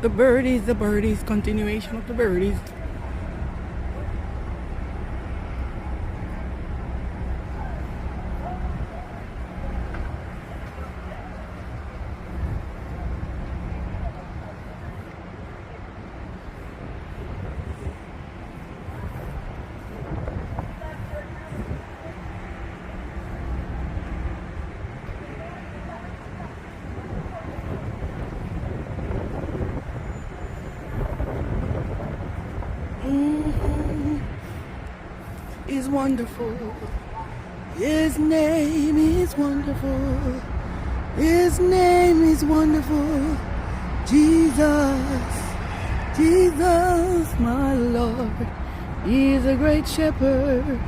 The birdies, continuation of the birdies. Is wonderful. His name is wonderful. His name is wonderful. Jesus, Jesus, my Lord. He is a great shepherd,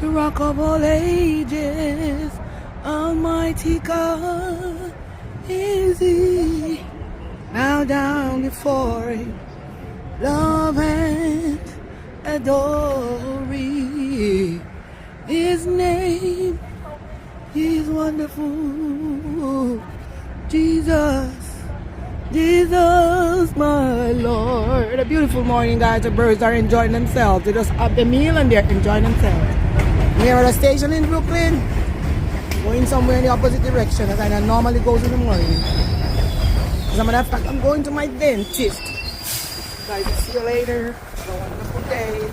the rock of all ages. Almighty God is He. Bow down before Him, love and adore His name is wonderful. Jesus, Jesus, my Lord. A beautiful morning, guys. The birds are enjoying themselves. They just have the meal and they're enjoying themselves. We're at a station in Brooklyn, going somewhere in the opposite direction as I normally go in the morning. As a matter of fact, I'm going to my dentist. Guys, see you later. Have a wonderful day.